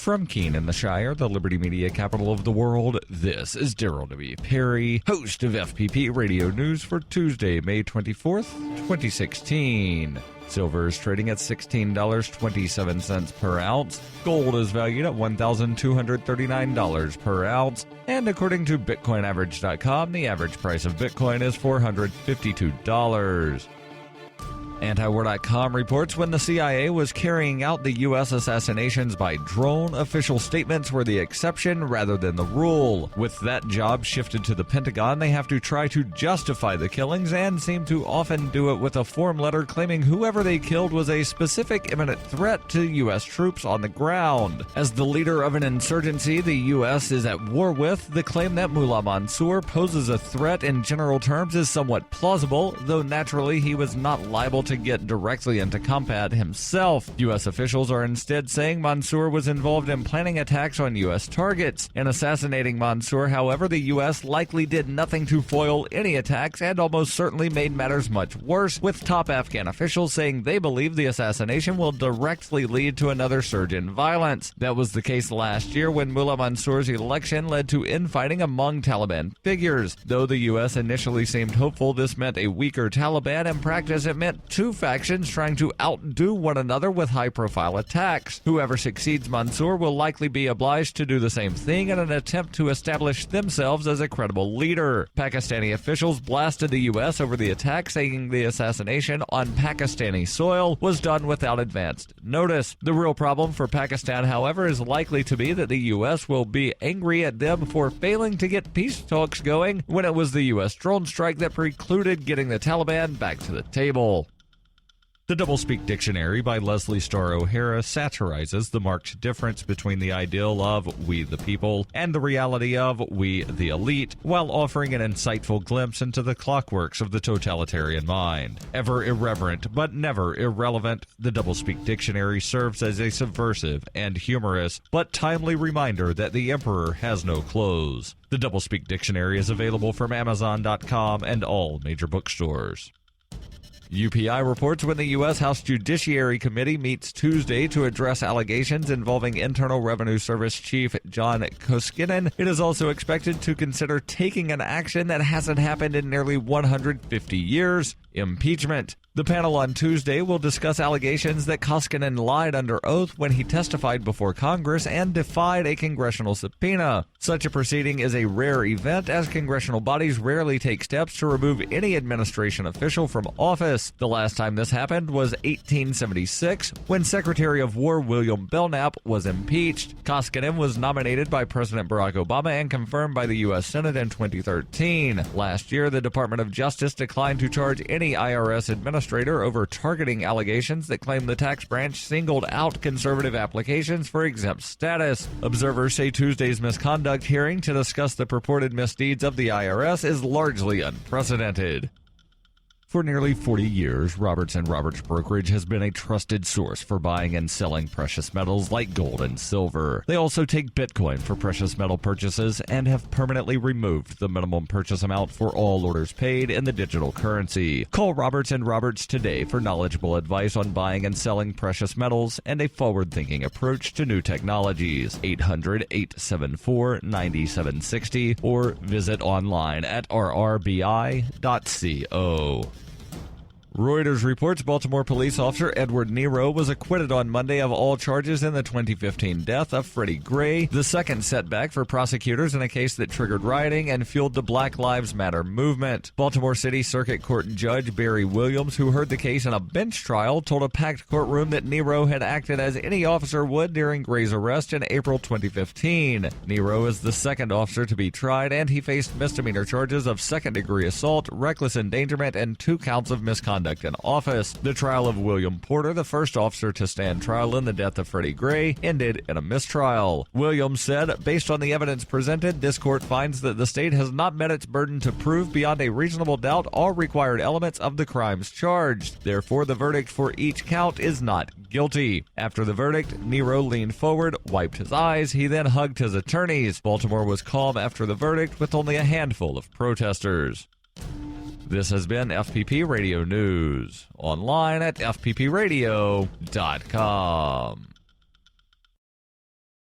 From Keene in the Shire, the Liberty Media capital of the world, this is Daryl W. Perry, host of FPP Radio News for Tuesday, May 24th, 2016. Silver is trading at $16.27 per ounce. Gold is valued at $1,239 per ounce. And according to BitcoinAverage.com, the average price of Bitcoin is $452. Antiwar.com reports when the CIA was carrying out the U.S. assassinations by drone, official statements were the exception rather than the rule. With that job shifted to the Pentagon, they have to try to justify the killings and seem to often do it with a form letter claiming whoever they killed was a specific imminent threat to U.S. troops on the ground. As the leader of an insurgency the U.S. is at war with, the claim that Mullah Mansour poses a threat in general terms is somewhat plausible, though naturally he was not liable to get directly into combat himself. U.S. officials are instead saying Mansour was involved in planning attacks on U.S. targets. In assassinating Mansour, however, the U.S. likely did nothing to foil any attacks and almost certainly made matters much worse, with top Afghan officials saying they believe the assassination will directly lead to another surge in violence. That was the case last year when Mullah Mansour's election led to infighting among Taliban figures. Though the U.S. initially seemed hopeful this meant a weaker Taliban, in practice it meant two factions trying to outdo one another with high-profile attacks. Whoever succeeds Mansour will likely be obliged to do the same thing in an attempt to establish themselves as a credible leader. Pakistani officials blasted the U.S. over the attack, saying the assassination on Pakistani soil was done without advanced notice. The real problem for Pakistan, however, is likely to be that the U.S. will be angry at them for failing to get peace talks going when it was the U.S. drone strike that precluded getting the Taliban back to the table. The Doublespeak Dictionary by Leslie Starr O'Hara satirizes the marked difference between the ideal of we the people and the reality of we the elite, while offering an insightful glimpse into the clockworks of the totalitarian mind. Ever irreverent but never irrelevant, the Doublespeak Dictionary serves as a subversive and humorous but timely reminder that the emperor has no clothes. The Doublespeak Dictionary is available from Amazon.com and all major bookstores. UPI reports when the U.S. House Judiciary Committee meets Tuesday to address allegations involving Internal Revenue Service Chief John Koskinen, it is also expected to consider taking an action that hasn't happened in nearly 150 years: impeachment. The panel on Tuesday will discuss allegations that Koskinen lied under oath when he testified before Congress and defied a congressional subpoena. Such a proceeding is a rare event, as congressional bodies rarely take steps to remove any administration official from office. The last time this happened was 1876, when Secretary of War William Belknap was impeached. Koskinen was nominated by President Barack Obama and confirmed by the U.S. Senate in 2013. Last year, the Department of Justice declined to charge any IRS administrator over targeting allegations that claim the tax branch singled out conservative applications for exempt status. Observers say Tuesday's misconduct hearing to discuss the purported misdeeds of the IRS is largely unprecedented. For nearly 40 years, Roberts & Roberts Brokerage has been a trusted source for buying and selling precious metals like gold and silver. They also take Bitcoin for precious metal purchases and have permanently removed the minimum purchase amount for all orders paid in the digital currency. Call Roberts & Roberts today for knowledgeable advice on buying and selling precious metals and a forward-thinking approach to new technologies. 800-874-9760 or visit online at rrbi.co. Reuters reports Baltimore police officer Edward Nero was acquitted on Monday of all charges in the 2015 death of Freddie Gray, the second setback for prosecutors in a case that triggered rioting and fueled the Black Lives Matter movement. Baltimore City Circuit Court Judge Barry Williams, who heard the case in a bench trial, told a packed courtroom that Nero had acted as any officer would during Gray's arrest in April 2015. Nero is the second officer to be tried, and he faced misdemeanor charges of second-degree assault, reckless endangerment, and 2 counts of misconduct in office. The trial of William Porter, the first officer to stand trial in the death of Freddie Gray, ended in a mistrial. Williams said, based on the evidence presented, this court finds that the state has not met its burden to prove beyond a reasonable doubt all required elements of the crimes charged. Therefore, the verdict for each count is not guilty. After the verdict, Nero leaned forward, wiped his eyes. He then hugged his attorneys. Baltimore was calm after the verdict, with only a handful of protesters. This has been FPP Radio News, online at fppradio.com.